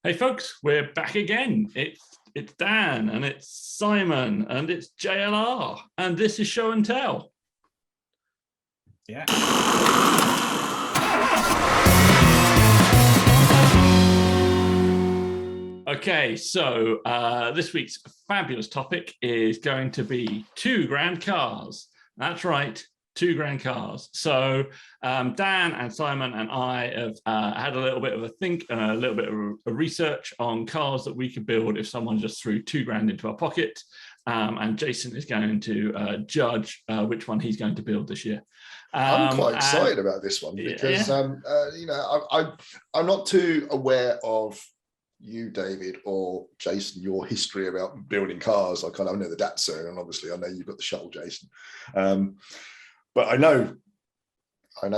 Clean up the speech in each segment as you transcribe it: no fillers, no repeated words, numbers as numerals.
Hey folks, we're back again. It's Dan and it's Simon and it's JLR and this is Show and Tell. Yeah. Okay, so this week's fabulous topic is going to be £2 cars. That's right, £2 cars. So Dan and Simon and I have had a little bit of a think and a little bit of a research on cars that we could build if someone just threw £2 into our pocket. And Jason is going to judge which one he's going to build this year. I'm quite excited about this one because I'm not too aware of you, David, or Jason, your history about building cars. I know the Datsun, and obviously I know you've got the shuttle, Jason. But I know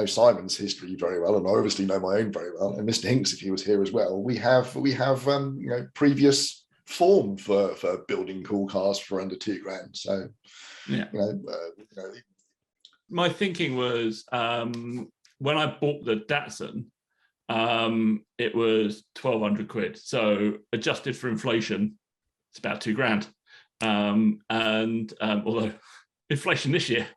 Simon's history very well, and I obviously know my own very well. And Mr. Hinks, if he was here as well, we have previous form for building cool cars for under £2,000. So yeah, my thinking was when I bought the Datsun, it was 1,200 quid. So adjusted for inflation, it's about £2,000. And although inflation this year,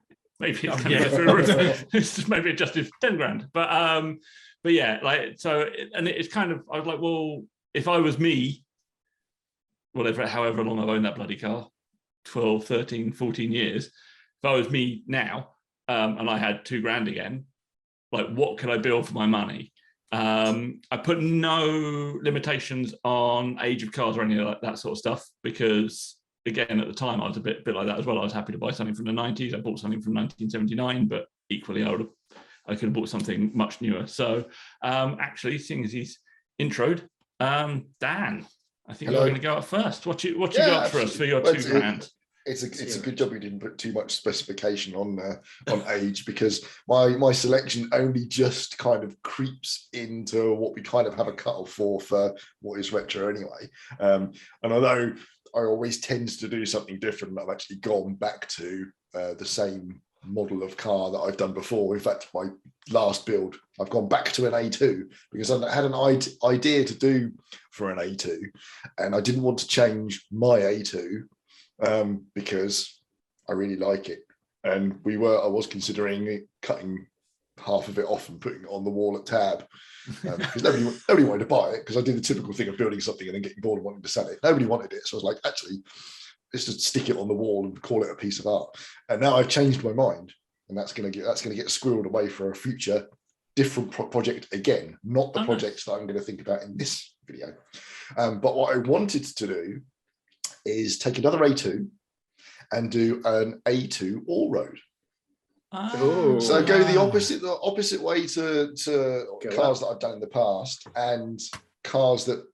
maybe it's going to go through. It's just maybe adjusted for 10 grand. But yeah, like so, and it's kind of I was like, well, if I was me, however long I've owned that bloody car, 12, 13, 14 years, if I was me now, and I had £2,000 again, like what could I build for my money? I put no limitations on age of cars or any of that sort of stuff because, again, at the time I was a bit like that as well. I was happy to buy something from the 90s. I bought something from 1979, but equally I could have bought something much newer. So actually, seeing as he's introed, Dan, I think you're going to go up first. What you got for us for your £2,000? It's a good job you didn't put too much specification on age, because my selection only just kind of creeps into what we kind of have a cutoff for what is retro anyway. And although I always tend to do something different, I've actually gone back to the same model of car that I've done before. In fact, my last build, I've gone back to an A2 because I had an idea to do for an A2, and I didn't want to change my A2. Because I really like it, and I was considering cutting half of it off and putting it on the wall at Tab, because nobody wanted to buy it, because I did the typical thing of building something and then getting bored and wanting to sell it. Nobody wanted it, so I was like, actually, let's just stick it on the wall and call it a piece of art. And now I've changed my mind, and that's going to get squirreled away for a future different project again, not the projects that I'm going to think about in this video. But what I wanted to do is take another A2 and do an A2 all road. So go the opposite way to cars that I've done in the past, and cars that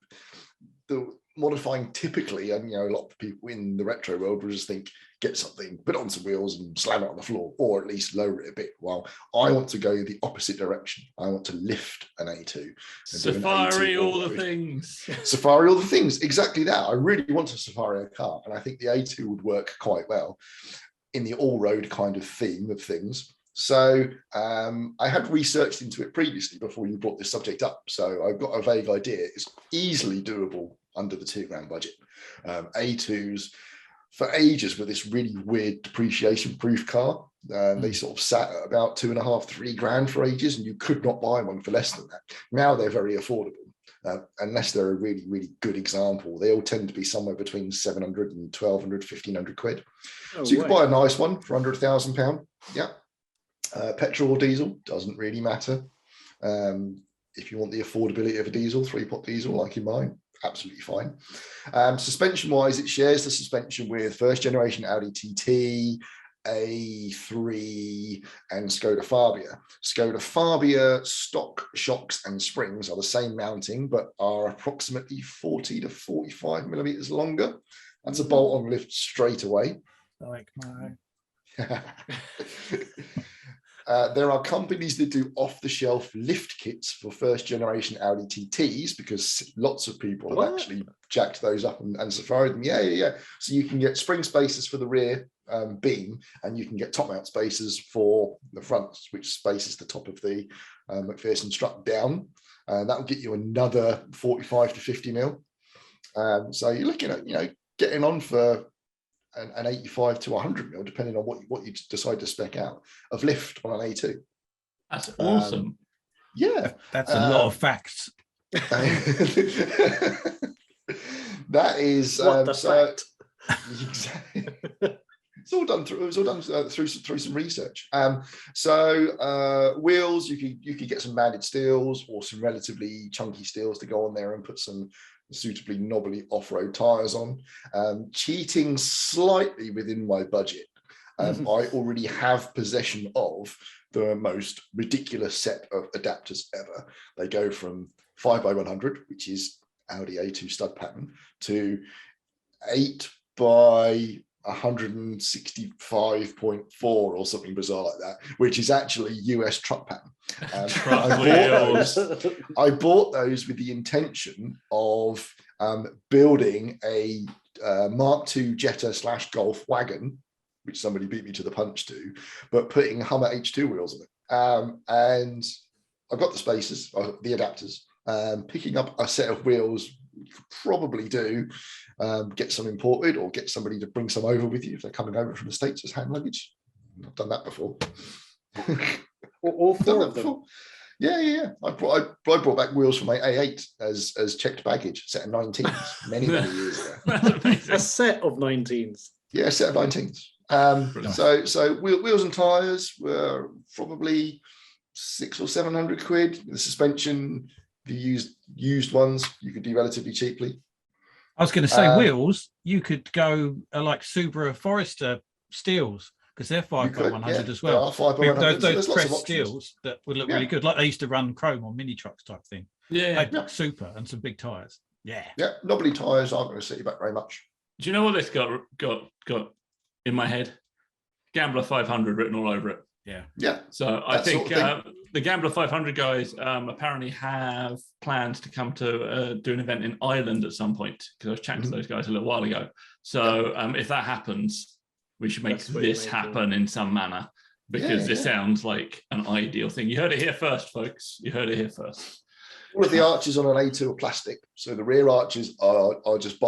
the modifying typically, and a lot of people in the retro world will just think, get something, put it on some wheels and slam it on the floor, or at least lower it a bit. Well, I want to go the opposite direction. I want to lift an A2. Safari all the things. Safari all the things, exactly that. I really want to safari a car, and I think the A2 would work quite well in the all-road kind of theme of things. So I had researched into it previously before you brought this subject up, so I've got a vague idea. It's easily doable under the £2,000 budget. A2s for ages were this really weird depreciation-proof car. They sort of sat at about £2,500, £3,000 for ages, and you could not buy one for less than that. Now they're very affordable, unless they're a really, really good example. They all tend to be somewhere between 700 and 1,200, 1,500 quid. So you could buy a nice one for under £1,000. Yeah. Petrol or diesel, doesn't really matter. If you want the affordability of a diesel, 3-pot diesel like in mine, absolutely fine. Suspension-wise, it shares the suspension with first generation Audi TT, A3, and Skoda Fabia. Skoda Fabia stock shocks and springs are the same mounting, but are approximately 40 to 45 millimeters longer. That's a bolt-on lift straight away. Like mine. There are companies that do off-the-shelf lift kits for first-generation Audi TTs, because lots of people have actually jacked those up and safaried them. Yeah. So you can get spring spacers for the rear beam, and you can get top mount spacers for the fronts, which spaces the top of the McPherson strut down. That will get you another 45 to 50 mil. So you're looking at, getting on for an 85 to 100 mil, depending on what you decide to spec out of lift on an A2. That's awesome. Yeah, That's a lot of facts. That is What the fact? Exactly. It's all done through some research. So wheels, you could get some banded steels or some relatively chunky steels to go on there and put some suitably knobbly off-road tires on. Cheating slightly within my budget. I already have possession of the most ridiculous set of adapters ever. They go from 5x100, which is Audi A2 stud pattern, to 8x165.4 or something bizarre like that, which is actually US truck pattern. I bought those with the intention of building a Mark II Jetta / Golf wagon, which somebody beat me to the punch to, but putting Hummer H2 wheels on it. And I've got the spacers, the adapters. Picking up a set of wheels, you could probably do, get some imported or get somebody to bring some over with you if they're coming over from the States as hand luggage. I've done that before. All four of them. Before. Yeah. I brought back wheels from my A8 as checked baggage, set of 19s, many years ago. A set of 19s. Yeah, a set of 19s. So wheels and tires were probably 600 or 700 quid. The suspension, the used ones, you could do relatively cheaply. I was going to say wheels. You could go like Subaru Forester steels, because they're 5x100 as well. Those pressed steels that would look really good, like they used to run chrome on mini trucks type thing. They'd look super, and some big tires. Yeah, knobbly tires aren't going to set you back very much. Do you know what this got in my head? Gambler 500 written all over it. Yeah. So I think the Gambler 500 guys apparently have plans to come to do an event in Ireland at some point, because I was chatting to those guys a little while ago. So if that happens, we should make this happen in some manner, because this sounds like an ideal thing. You heard it here first, folks. You heard it here first. All of the arches on an A2 are plastic. So the rear arches are just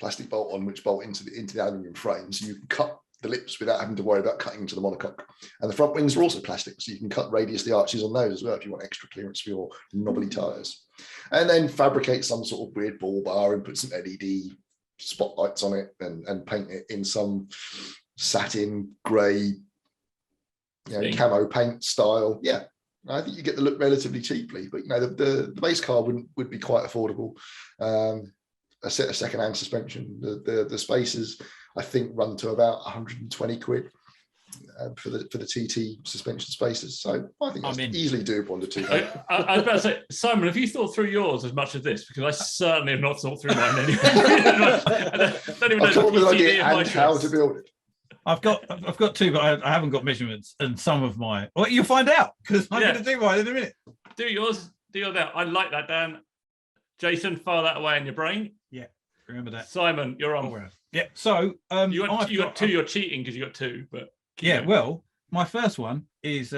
plastic bolt on, which bolt into the aluminium frame. So you can cut the lips without having to worry about cutting into the monocoque. And the front wings are also plastic, so you can cut radius the arches on those as well if you want extra clearance for your knobbly tires. And then fabricate some sort of weird ball bar and put some LED spotlights on it and paint it in some satin grey, camo paint style. Yeah, I think you get the look relatively cheaply, but the base car would be quite affordable. A set of second-hand suspension, the spacers I think run to about 120 quid for the TT suspension spacers. So I think that's easily doable on the two. I was about to say, Simon, have you thought through yours as much as this? Because I certainly have not thought through mine anyway. I don't even know the idea and how to build it. I've got two, but I haven't got measurements, and some of my. Well, you'll find out, because I'm going to do mine in a minute. Do yours out. I like that, Dan. Jason, file that away in your brain. Yeah, remember that. Simon, you're on. Yeah. So you got two. You're cheating because you got two, but well, my first one is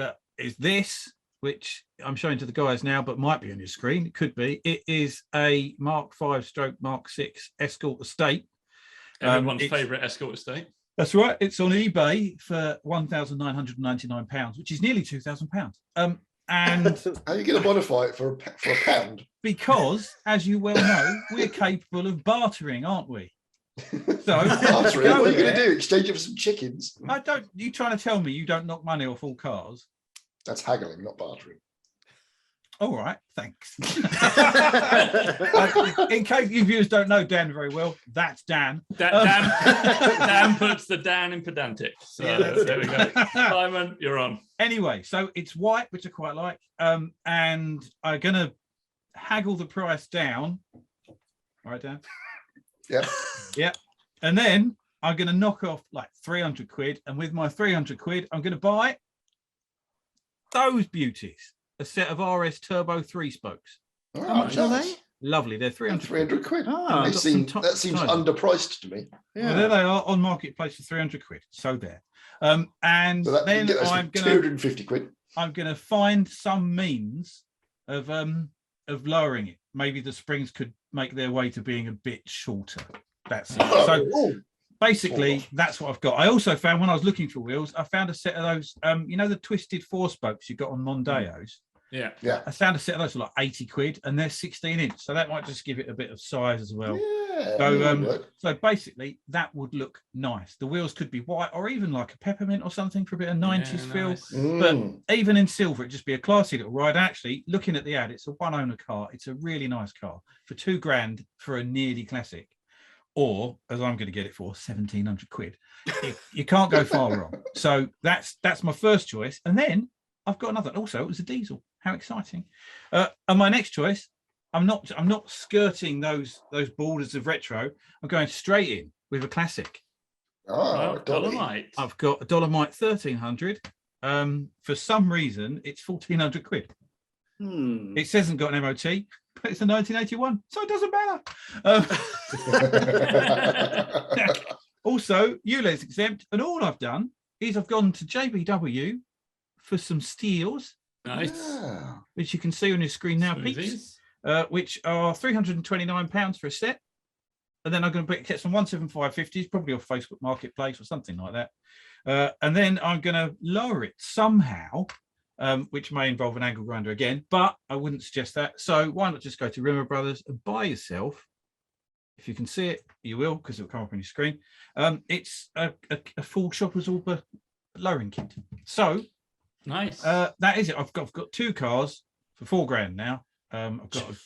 this, which I'm showing to the guys now, but might be on your screen. It could be. It is a Mark V / Mark VI Escort Estate. Everyone's favourite Escort Estate. That's right. It's on eBay for £1,999, which is nearly £2,000. And how are you going to modify it for a pound? Because, as you well know, we're capable of bartering, aren't we? So bartering? What are you going to do? Exchange it for some chickens? You trying to tell me you don't knock money off all cars? That's haggling, not bartering. All right, thanks. In case you viewers don't know Dan very well, that's Dan. Dan puts the Dan in pedantic. So there we go. Simon, you're on. Anyway, so it's white, which I quite like. And I'm going to haggle the price down. All right, Dan? Yeah. And then I'm going to knock off like 300 quid. And with my 300 quid, I'm going to buy those beauties. A set of RS Turbo 3 spokes. How much are they? Lovely. They're 300. 300 quid. Ah, That seems sizes. underpriced to me. Well, there they are on Marketplace for 300 quid. So there. And So that, then get those for I'm gonna 250 quid. I'm gonna find some means of lowering it. Maybe the springs could make their way to being a bit shorter. That's it. So basically, that's what I've got. I also found when I was looking for wheels, I found a set of those, you know, the twisted 4-spokes you got on Mondeos. Yeah. I found a set of those for like 80 quid, and they're 16-inch, so that might just give it a bit of size as well. So basically, that would look nice. The wheels could be white or even like a peppermint or something for a bit of 90s feel. Nice. But even in silver, it'd just be a classy little ride. Actually, looking at the ad, it's a one-owner car. It's a really nice car for £2,000 for a nearly classic. Or, as I'm going to get it for, 1,700 quid. You can't go far wrong. So that's my first choice. And then I've got another. Also, it was a diesel. How exciting! And my next choice, I'm not skirting those borders of retro. I'm going straight in with a classic. Oh, Dolomite. I've got a Dolomite 1300. For some reason, it's 1,400 quid. It says it's got an MOT, but it's a 1981, so it doesn't matter. Also, ULEZ exempt, and all I've done is I've gone to JBW for some steels. Nice. Which you can see on your screen now, peeps, which are £329 for a set. And then I'm going to get some 17550s, probably off Facebook Marketplace or something like that. And then I'm going to lower it somehow, which may involve an angle grinder again, but I wouldn't suggest that. So why not just go to Rimmer Brothers and buy yourself, if you can see it, you will, because it'll come up on your screen. It's a full Shoppers All lowering kit. So nice. That is it. I've got 2 cars for £4,000 now.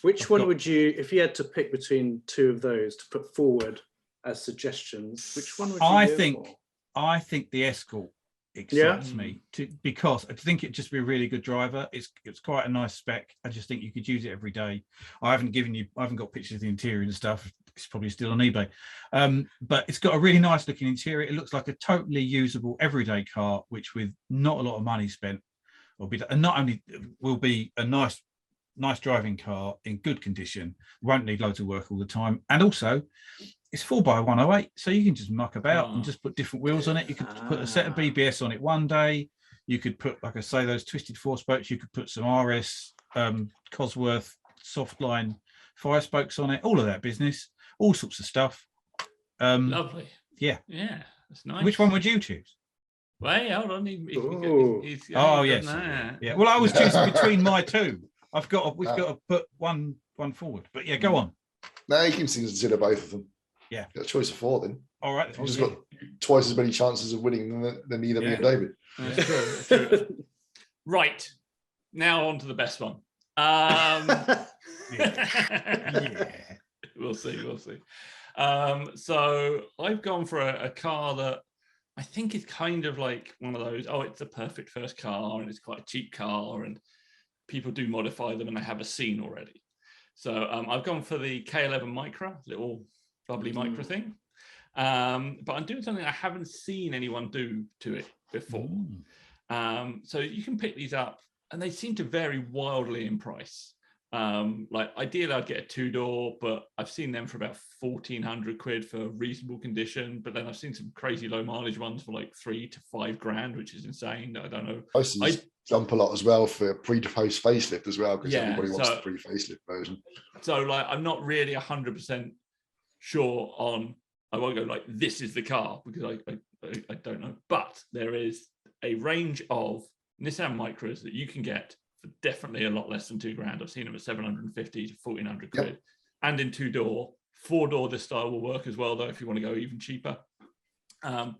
Which one would you, if you had to pick between 2 of those to put forward as suggestions, which one would you I think the Escort excites me because I think it'd just be a really good driver. It's quite a nice spec. I just think you could use it every day. I haven't got pictures of the interior and stuff. It's probably still on eBay. But it's got a really nice looking interior. It looks like a totally usable everyday car, which with not a lot of money spent and not only will be a nice driving car in good condition, won't need loads of work all the time, and also it's 4x108, so you can just muck about and just put different wheels on it. You could put a set of BBS on it one day. You could put, like I say, those twisted 4-spokes. You could put some RS Cosworth softline 5-spokes on it. All of that business, all sorts of stuff. Lovely. Yeah, that's nice. Which one would you choose? Wait, hold on. Yeah. Well, I was choosing between my 2. We've got to put one forward. But yeah, go on. No, you can consider both of them. Yeah. Got a choice of 4 then. All right. You've just got twice as many chances of winning than either me and David. That's true. Right. Now on to the best one. We'll see. So I've gone for a car that I think is kind of like one of those, it's a perfect first car and it's quite a cheap car and people do modify them and they have a scene already. So I've gone for the K11 Micra, little bubbly Micra thing. But I'm doing something I haven't seen anyone do to it before. So you can pick these up and they seem to vary wildly in price. Like ideally I'd get a 2-door, but I've seen them for about 1,400 quid for reasonable condition. But then I've seen some crazy low mileage ones for like $3,000 to $5,000, which is insane. I don't know. Prices jump a lot as well for pre to post facelift as well, because everybody wants the pre facelift version. So like I'm not really 100% sure on. I won't go like this is the car because I don't know. But there is a range of Nissan Micras that you can get for definitely a lot less than $2,000. I've seen them at 750 to 1,400 quid, and in 2-door. 4-door this style will work as well, though, if you want to go even cheaper. And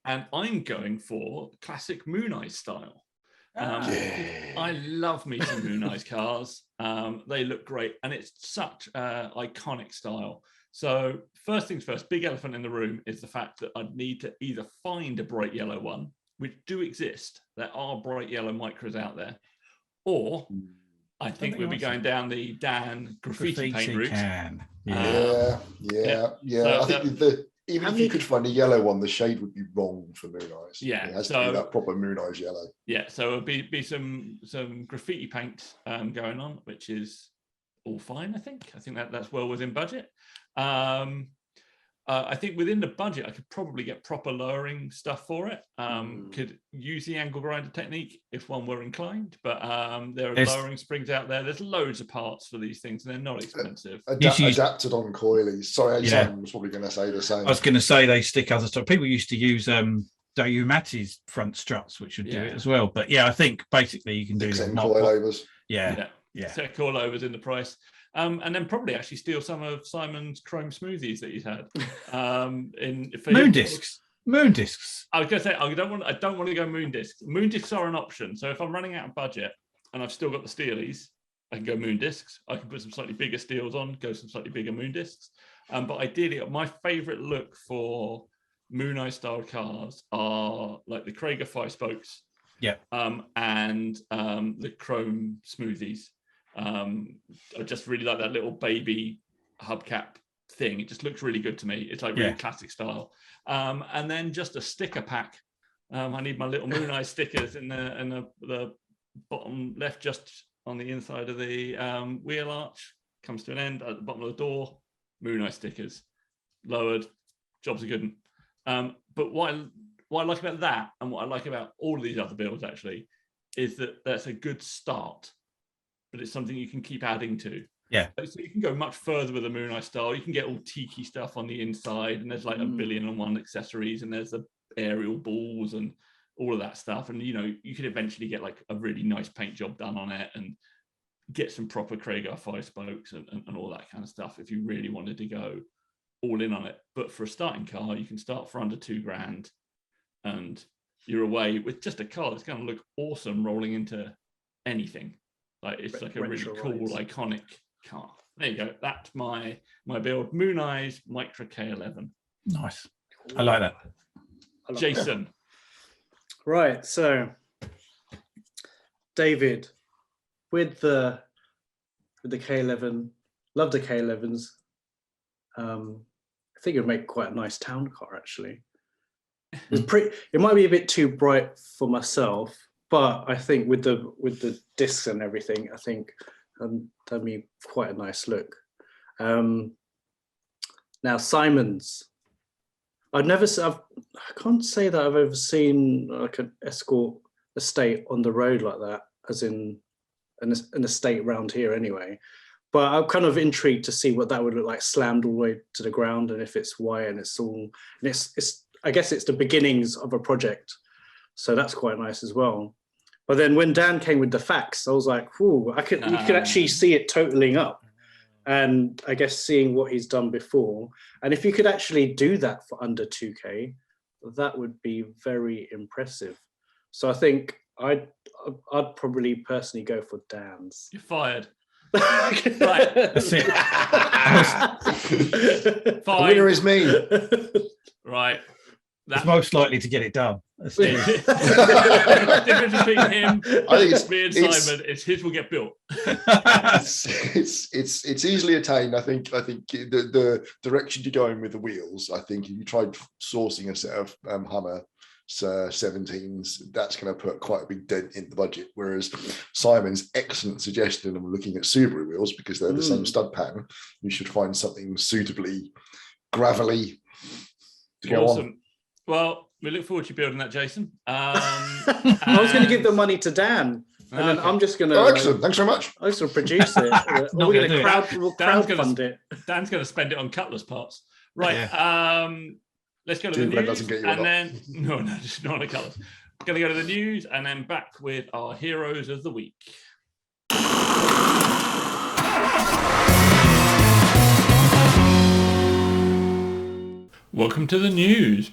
I'm going for classic Moon Eyes style. I love me some Moon Eyes cars. They look great, and it's such iconic style. So first things first, big elephant in the room is the fact that I'd need to either find a bright yellow one, which do exist. There are bright yellow Micras out there, or I think we'll be going down the Dan graffiti paint route. Yeah. So, I think even if you could find a yellow one, the shade would be wrong for Moon Eyes. Yeah, it has to be that proper Moon Eyes yellow. Yeah, so it'll be some graffiti paint going on, which is all fine. I think that's well within budget. I think within the budget, I could probably get proper lowering stuff for it. Could use the angle grinder technique if one were inclined, but there are lowering springs out there. There's loads of parts for these things, and they're not expensive. Adapted on coilies. Sorry, Simon was probably going to say the same. I was going to say they stick other stuff. People used to use Daewoo-Mati's front struts, which would do it as well. But yeah, I think basically you can do them. Coilovers. Yeah. Set coilovers in the price. And then probably actually steal some of Simon's chrome smoothies that he's had. Moon discs. I was going to say I don't want to go moon discs. Moon discs are an option. So if I'm running out of budget and I've still got the steelies, I can go moon discs. I can put some slightly bigger steels on, go some slightly bigger moon discs. But ideally, my favourite look for Moon Eye style cars are like the Krager 5-spokes, and the chrome smoothies. I just really like that little baby hubcap thing. It just looks really good to me. It's like really classic style. And then just a sticker pack. I need my little Moon Eye stickers in the bottom left, just on the inside of the wheel arch. Comes to an end at the bottom of the door. Moon Eye stickers, lowered. Job's a good one. But what I like about that, and what I like about all of these other builds actually, is that that's a good start. But it's something you can keep adding to. Yeah. So you can go much further with the Moon Eye style. You can get all tiki stuff on the inside, and there's like 1,000,000,001 accessories, and there's the aerial balls and all of that stuff. And you could eventually get like a really nice paint job done on it and get some proper Krager 5-spokes and all that kind of stuff if you really wanted to go all in on it. But for a starting car, you can start for under $2,000, and you're away with just a car that's going to look awesome rolling into anything. Like it's like a really cool, iconic car. There you go. That's my build. Moon Eye's Micra K11. Nice. I like that. Jason. Right. So, David, with the K11, love the K11s. I think it would make quite a nice town car actually. It might be a bit too bright for myself. But I think with the discs and everything, I think that'd be quite a nice look. Now Simon's, I can't say that I've ever seen like an Escort estate on the road like that, as in an estate around here anyway. But I'm kind of intrigued to see what that would look like slammed all the way to the ground, and if it's white and it's all, and it's I guess it's the beginnings of a project. So that's quite nice as well. But then when Dan came with the facts, I was like, "Ooh, you could actually see it totaling up." And I guess seeing what he's done before, and if you could actually do that for under 2K, that would be very impressive. So I think I'd probably personally go for Dan's. You're fired. Right, that's it. The winner is me. Right. That's most likely to get it done. The difference between him, me and Simon, is his will get built. It's easily attained. I think the direction you're going with the wheels. I think if you tried sourcing a set of Hummer 17s, that's going to put quite a big dent in the budget. Whereas Simon's excellent suggestion of looking at Subaru wheels, because they're the same stud pattern, you should find something suitably gravelly to go on. Well, we look forward to you building that, Jason. I was going to give the money to Dan, and then I'm just going to. Oh, excellent! Thanks very much. I'm just going to produce it. We're going to crowdfund it. Dan's going to spend it on Cutlass parts, right? Yeah. Let's go to the news, and then no, just not on the Cutlass. Going to go to the news, and then back with our heroes of the week. Welcome to the news.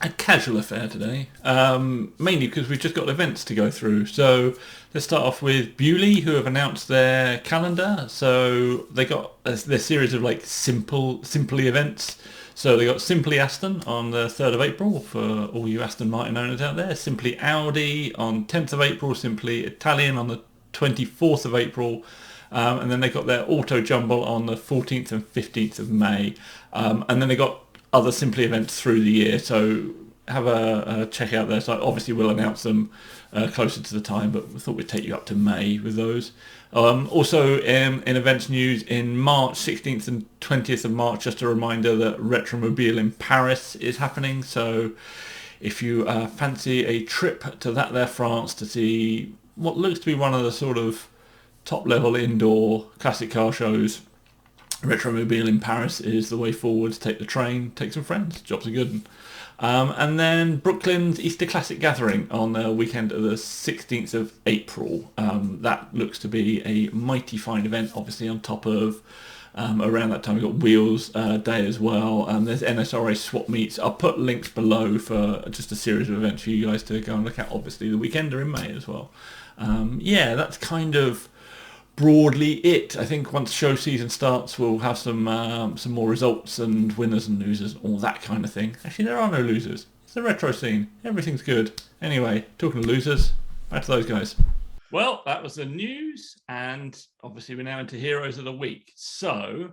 A casual affair today, mainly because we've just got events to go through. So let's start off with Bewley, who have announced their calendar. So they got their series of like simply events. So they got Simply Aston on the 3rd of April for all you Aston Martin owners out there. Simply Audi on 10th of April. Simply Italian on the 24th of April. And then they got their Auto Jumble on the 14th and 15th of May. And then they got other Simply events through the year. So have a check out there. So obviously we'll announce them closer to the time, but we thought we'd take you up to May with those. Also in events news, in March 16th and 20th of March, just a reminder that Retromobile in Paris is happening. So if you fancy a trip to that there France to see what looks to be one of the sort of top level indoor classic car shows, Retromobile in Paris is the way forward. Take the train, take some friends, jobs are good. And then Brooklyn's Easter Classic Gathering on the weekend of the 16th of April. That looks to be a mighty fine event, obviously on top of around that time we've got Wheels Day as well. There's NSRA swap meets. I'll put links below for just a series of events for you guys to go and look at. Obviously the weekend are in May as well. Yeah, that's kind of broadly it. I think once show season starts, we'll have some more results and winners and losers, all that kind of thing. Actually, there are no losers. It's the retro scene. Everything's good. Anyway, talking to losers, back to those guys. Well, that was the news, and obviously we're now into Heroes of the Week. So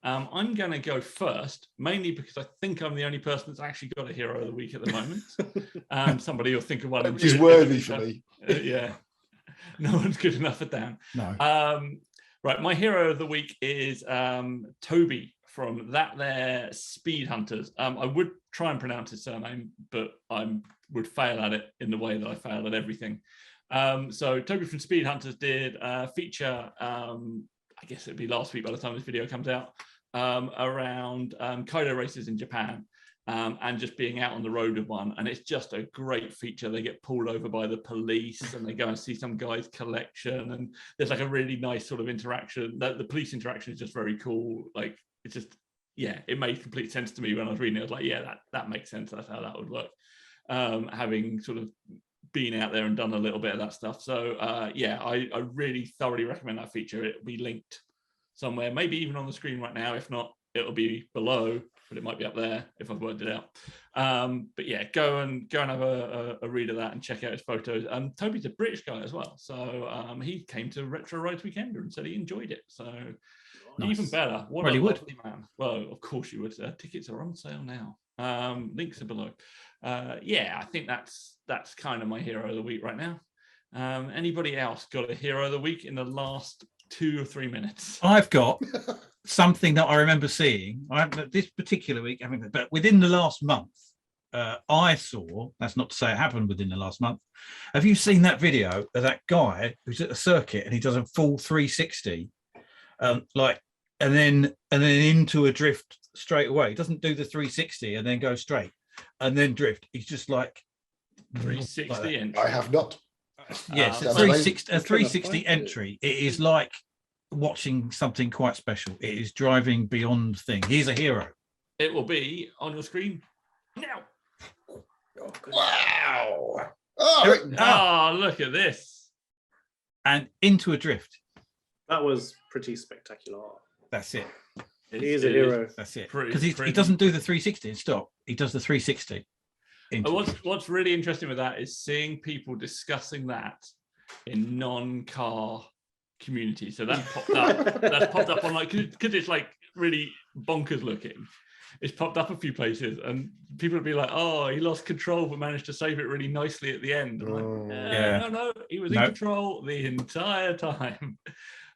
I'm going to go first, mainly because I think I'm the only person that's actually got a Hero of the Week at the moment. Somebody will think of one. Which is worthy for me. Yeah. No one's good enough for Dan. No. Right, my hero of the week is Toby from that there Speedhunters. I would try and pronounce his surname, but I would fail at it in the way that I fail at everything. So Toby from Speedhunters did a feature, I guess it'd be last week by the time this video comes out, around Kaido races in Japan. And just being out on the road with one, and it's just a great feature. They get pulled over by the police and they go and see some guy's collection, and there's like a really nice sort of interaction. The police interaction is just very cool. Like, it's just, yeah, it made complete sense to me when I was reading it. I was like, yeah, that makes sense. That's how that would work. Having sort of been out there and done a little bit of that stuff. So yeah, I really thoroughly recommend that feature. It'll be linked somewhere, maybe even on the screen right now. If not, it'll be below, but it might be up there if I've worked it out. But yeah, go and have a read of that and check out his photos. Toby's a British guy as well, so he came to Retro Rides Weekender and said he enjoyed it. So nice. Even better. What a lovely man. Well, of course you would. Tickets are on sale now. Links are below. Yeah, I think that's kind of my hero of the week right now. Anybody else got a hero of the week in the last 2 or 3 minutes? I've got something that I remember seeing. This particular week, but within the last month, I saw. That's not to say it happened within the last month. Have you seen that video of that guy who's at the circuit and he does a full 360, and then into a drift straight away? He doesn't do the 360 and then go straight and then drift. He's just like 360 like entry. I have not. Yes, a 360 entry. It is like watching something quite special. It is driving beyond thing. He's a hero. It will be on your screen now. Wow. Oh, look at this. And into a drift. That was pretty spectacular. That's it. He is a hero. That's it. Because he doesn't do the 360 and stop. He does the 360. What's really interesting with that is seeing people discussing that in non-car communities. So that's popped up on, like, because it's like really bonkers looking. It's popped up a few places, and people would be like, "Oh, he lost control but managed to save it really nicely at the end." I'm like, no, he was in control the entire time.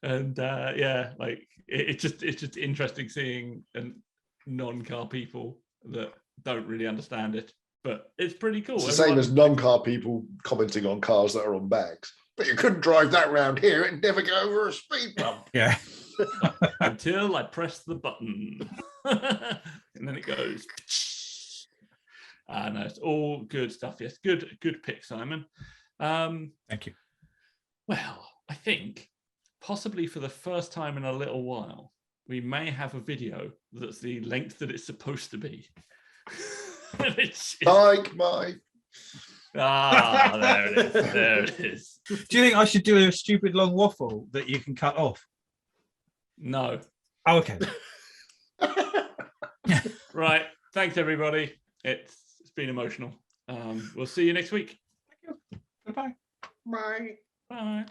And yeah, like it's just interesting seeing non-car people that don't really understand it. But it's pretty cool. It's the same as non-car people commenting on cars that are on bags. But you couldn't drive that round here and never go over a speed bump. Yeah. Until I press the button. And then it goes. No, it's all good stuff. Yes, good pick, Simon. Thank you. Well, I think possibly for the first time in a little while, we may have a video that's the length that it's supposed to be. Like mine. There it is. There it is. Do you think I should do a stupid long waffle that you can cut off? No. Oh, okay. Right. Thanks, everybody. It's been emotional. We'll see you next week. Goodbye. Bye. Bye.